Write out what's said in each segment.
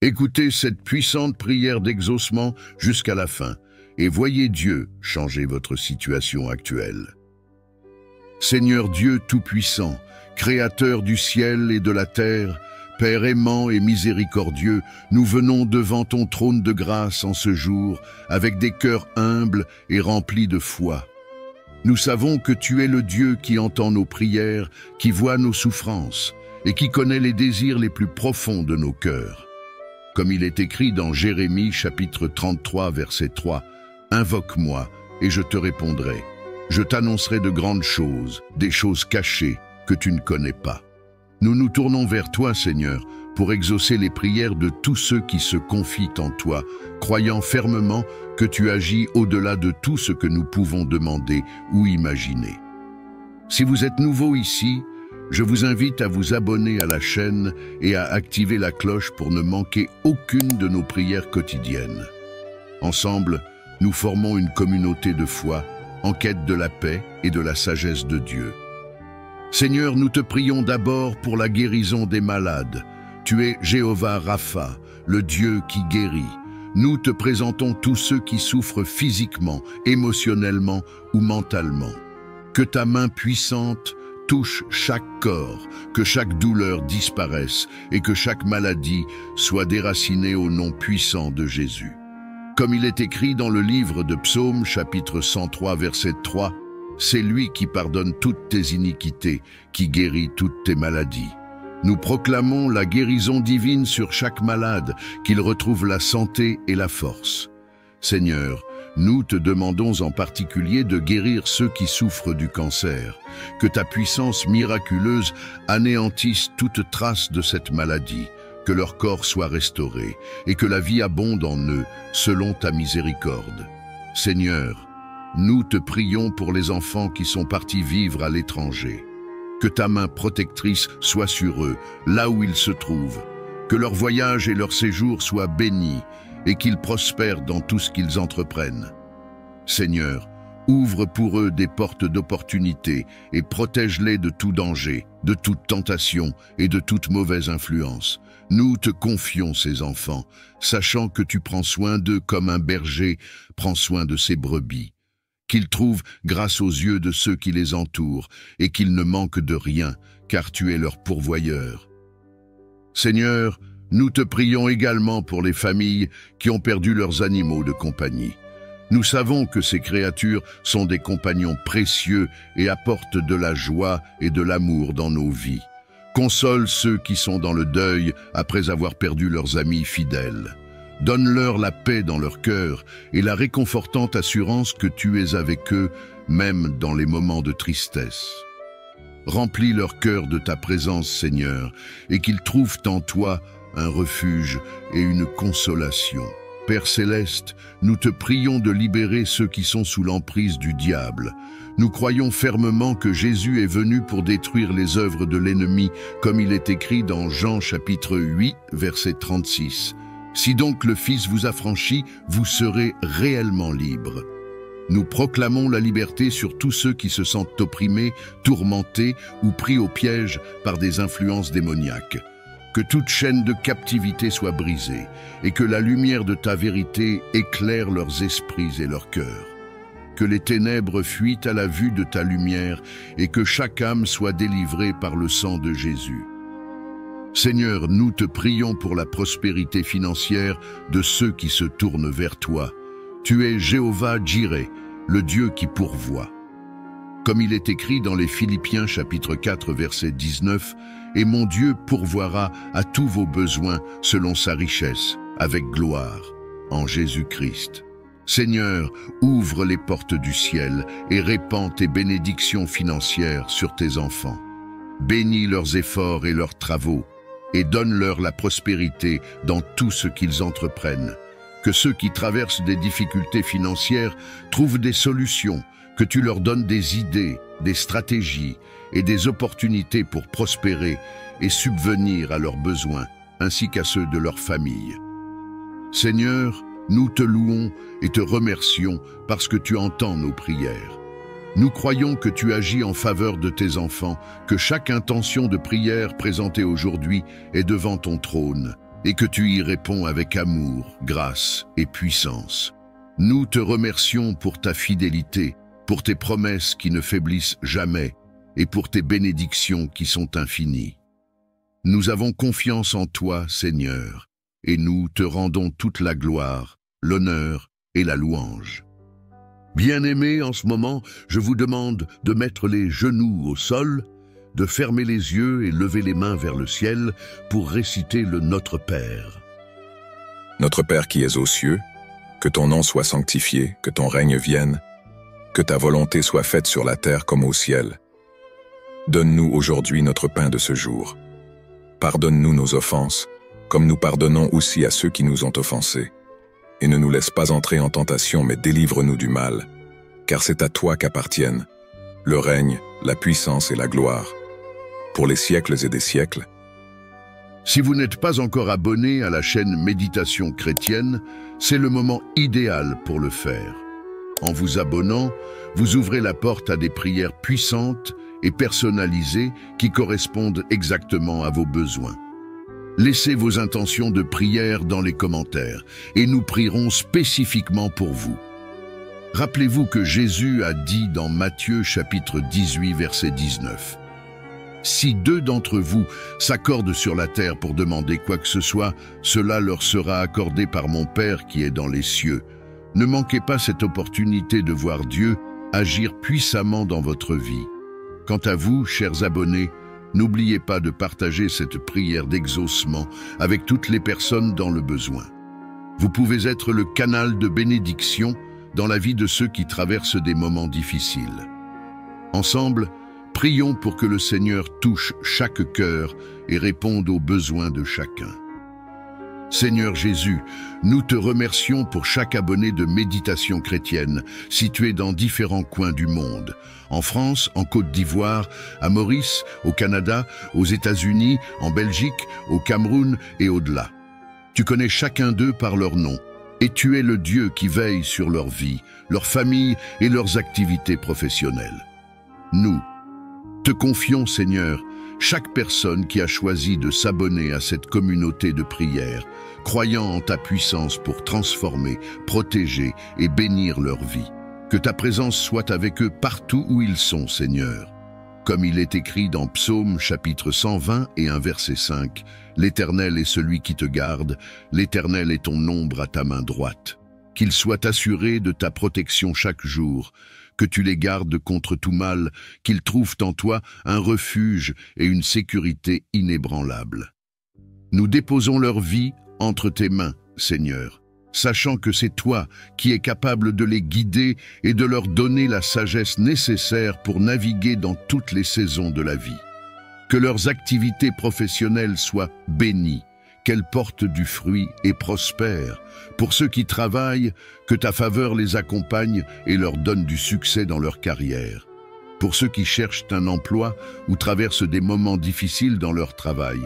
Écoutez cette puissante prière d'exaucement jusqu'à la fin et voyez Dieu changer votre situation actuelle. Seigneur Dieu Tout-Puissant, Créateur du ciel et de la terre, Père aimant et miséricordieux, nous venons devant ton trône de grâce en ce jour avec des cœurs humbles et remplis de foi. Nous savons que tu es le Dieu qui entend nos prières, qui voit nos souffrances et qui connaît les désirs les plus profonds de nos cœurs. Comme il est écrit dans Jérémie chapitre 33 verset 3, « Invoque-moi et je te répondrai. Je t'annoncerai de grandes choses, des choses cachées que tu ne connais pas. » Nous nous tournons vers toi, Seigneur, pour exaucer les prières de tous ceux qui se confient en toi, croyant fermement que tu agis au-delà de tout ce que nous pouvons demander ou imaginer. Si vous êtes nouveau ici, je vous invite à vous abonner à la chaîne et à activer la cloche pour ne manquer aucune de nos prières quotidiennes. Ensemble, nous formons une communauté de foi, en quête de la paix et de la sagesse de Dieu. Seigneur, nous te prions d'abord pour la guérison des malades. Tu es Jéhovah Rapha, le Dieu qui guérit. Nous te présentons tous ceux qui souffrent physiquement, émotionnellement ou mentalement. Que ta main puissante touche chaque corps, que chaque douleur disparaisse et que chaque maladie soit déracinée au nom puissant de Jésus. Comme il est écrit dans le livre de Psaumes, chapitre 103, verset 3, « C'est lui qui pardonne toutes tes iniquités, qui guérit toutes tes maladies. » Nous proclamons la guérison divine sur chaque malade, qu'il retrouve la santé et la force. Seigneur, nous te demandons en particulier de guérir ceux qui souffrent du cancer, que ta puissance miraculeuse anéantisse toute trace de cette maladie, que leur corps soit restauré et que la vie abonde en eux selon ta miséricorde. Seigneur, nous te prions pour les enfants qui sont partis vivre à l'étranger. Que ta main protectrice soit sur eux, là où ils se trouvent, que leur voyage et leur séjour soient bénis et qu'ils prospèrent dans tout ce qu'ils entreprennent. Seigneur, ouvre pour eux des portes d'opportunité et protège-les de tout danger, de toute tentation et de toute mauvaise influence. Nous te confions ces enfants, sachant que tu prends soin d'eux comme un berger prend soin de ses brebis. Qu'ils trouvent grâce aux yeux de ceux qui les entourent et qu'ils ne manquent de rien, car tu es leur pourvoyeur. Seigneur, nous te prions également pour les familles qui ont perdu leurs animaux de compagnie. Nous savons que ces créatures sont des compagnons précieux et apportent de la joie et de l'amour dans nos vies. Console ceux qui sont dans le deuil après avoir perdu leurs amis fidèles. Donne-leur la paix dans leur cœur et la réconfortante assurance que tu es avec eux, même dans les moments de tristesse. Remplis leur cœur de ta présence, Seigneur, et qu'ils trouvent en toi un refuge et une consolation. Père céleste, nous te prions de libérer ceux qui sont sous l'emprise du diable. Nous croyons fermement que Jésus est venu pour détruire les œuvres de l'ennemi, comme il est écrit dans Jean chapitre 8, verset 36. Si donc le Fils vous affranchit, vous serez réellement libres. Nous proclamons la liberté sur tous ceux qui se sentent opprimés, tourmentés ou pris au piège par des influences démoniaques. Que toute chaîne de captivité soit brisée et que la lumière de ta vérité éclaire leurs esprits et leurs cœurs. Que les ténèbres fuient à la vue de ta lumière et que chaque âme soit délivrée par le sang de Jésus. Seigneur, nous te prions pour la prospérité financière de ceux qui se tournent vers toi. Tu es Jéhovah Jireh, le Dieu qui pourvoit. Comme il est écrit dans les Philippiens chapitre 4 verset 19, « Et mon Dieu pourvoira à tous vos besoins selon sa richesse, avec gloire, en Jésus-Christ. » Seigneur, ouvre les portes du ciel et répands tes bénédictions financières sur tes enfants. Bénis leurs efforts et leurs travaux, et donne-leur la prospérité dans tout ce qu'ils entreprennent. Que ceux qui traversent des difficultés financières trouvent des solutions, que tu leur donnes des idées, des stratégies et des opportunités pour prospérer et subvenir à leurs besoins, ainsi qu'à ceux de leur famille. Seigneur, nous te louons et te remercions parce que tu entends nos prières. Nous croyons que tu agis en faveur de tes enfants, que chaque intention de prière présentée aujourd'hui est devant ton trône. et que tu y réponds avec amour, grâce et puissance. Nous te remercions pour ta fidélité, pour tes promesses qui ne faiblissent jamais et pour tes bénédictions qui sont infinies. Nous avons confiance en toi, Seigneur, et nous te rendons toute la gloire, l'honneur et la louange. Bien-aimés, en ce moment, je vous demande de mettre les genoux au sol, de fermer les yeux et lever les mains vers le ciel pour réciter le Notre Père. Notre Père qui es aux cieux, que ton nom soit sanctifié, que ton règne vienne, que ta volonté soit faite sur la terre comme au ciel. Donne-nous aujourd'hui notre pain de ce jour. Pardonne-nous nos offenses, comme nous pardonnons aussi à ceux qui nous ont offensés. Et ne nous laisse pas entrer en tentation, mais délivre-nous du mal, car c'est à toi qu'appartiennent le règne, la puissance et la gloire, pour les siècles et des siècles. Si vous n'êtes pas encore abonné à la chaîne Méditation chrétienne, c'est le moment idéal pour le faire. En vous abonnant, vous ouvrez la porte à des prières puissantes et personnalisées qui correspondent exactement à vos besoins. Laissez vos intentions de prière dans les commentaires et nous prierons spécifiquement pour vous. Rappelez-vous que Jésus a dit dans Matthieu chapitre 18 verset 19 « Si deux d'entre vous s'accordent sur la terre pour demander quoi que ce soit, cela leur sera accordé par mon Père qui est dans les cieux. Ne manquez pas cette opportunité de voir Dieu agir puissamment dans votre vie. Quant à vous, chers abonnés, n'oubliez pas de partager cette prière d'exaucement avec toutes les personnes dans le besoin. Vous pouvez être le canal de bénédiction dans la vie de ceux qui traversent des moments difficiles. Ensemble, prions pour que le Seigneur touche chaque cœur et réponde aux besoins de chacun. Seigneur Jésus, nous te remercions pour chaque abonné de Méditation chrétienne situé dans différents coins du monde. En France, en Côte d'Ivoire, à Maurice, au Canada, aux États-Unis, en Belgique, au Cameroun et au-delà. Tu connais chacun d'eux par leur nom, et tu es le Dieu qui veille sur leur vie, leur famille et leurs activités professionnelles. Nous te confions, Seigneur, chaque personne qui a choisi de s'abonner à cette communauté de prière, croyant en ta puissance pour transformer, protéger et bénir leur vie. Que ta présence soit avec eux partout où ils sont, Seigneur. Comme il est écrit dans Psaume chapitre 120 et 1 verset 5, « L'Éternel est celui qui te garde, l'Éternel est ton ombre à ta main droite. Qu'ils soient assurés de ta protection chaque jour, que tu les gardes contre tout mal, qu'ils trouvent en toi un refuge et une sécurité inébranlable. Nous déposons leur vie entre tes mains, Seigneur, sachant que c'est toi qui es capable de les guider et de leur donner la sagesse nécessaire pour naviguer dans toutes les saisons de la vie. Que leurs activités professionnelles soient bénies, qu'elles portent du fruit et prospèrent. Pour ceux qui travaillent, que ta faveur les accompagne et leur donne du succès dans leur carrière. Pour ceux qui cherchent un emploi ou traversent des moments difficiles dans leur travail,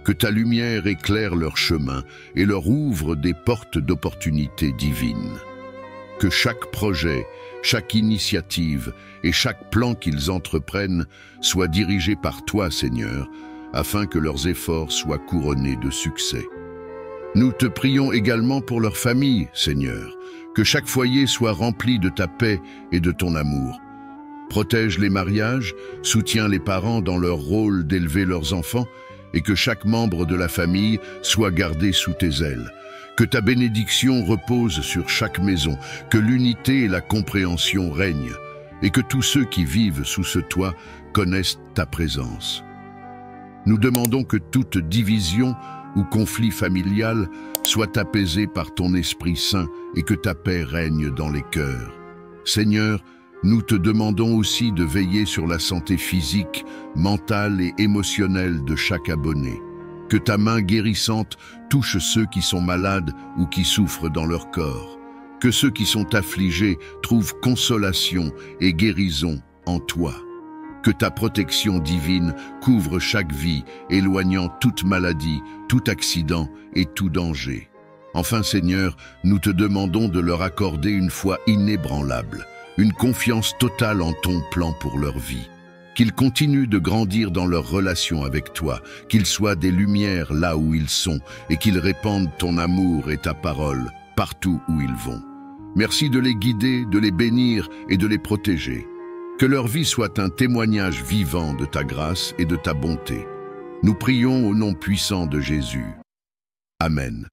que ta lumière éclaire leur chemin et leur ouvre des portes d'opportunités divines. Que chaque projet, chaque initiative et chaque plan qu'ils entreprennent soit dirigé par toi, Seigneur, afin que leurs efforts soient couronnés de succès. Nous te prions également pour leur famille, Seigneur, que chaque foyer soit rempli de ta paix et de ton amour. Protège les mariages, soutiens les parents dans leur rôle d'élever leurs enfants, et que chaque membre de la famille soit gardé sous tes ailes. Que ta bénédiction repose sur chaque maison, que l'unité et la compréhension règnent, et que tous ceux qui vivent sous ce toit connaissent ta présence. Nous demandons que toute division ou conflit familial soit apaisé par ton Esprit Saint et que ta paix règne dans les cœurs. Seigneur, nous te demandons aussi de veiller sur la santé physique, mentale et émotionnelle de chaque abonné. Que ta main guérissante touche ceux qui sont malades ou qui souffrent dans leur corps. Que ceux qui sont affligés trouvent consolation et guérison en toi. Que ta protection divine couvre chaque vie, éloignant toute maladie, tout accident et tout danger. Enfin, Seigneur, nous te demandons de leur accorder une foi inébranlable, une confiance totale en ton plan pour leur vie. qu'ils continuent de grandir dans leur relation avec toi, qu'ils soient des lumières là où ils sont et qu'ils répandent ton amour et ta parole partout où ils vont. Merci de les guider, de les bénir et de les protéger. Que leur vie soit un témoignage vivant de ta grâce et de ta bonté. Nous prions au nom puissant de Jésus. Amen.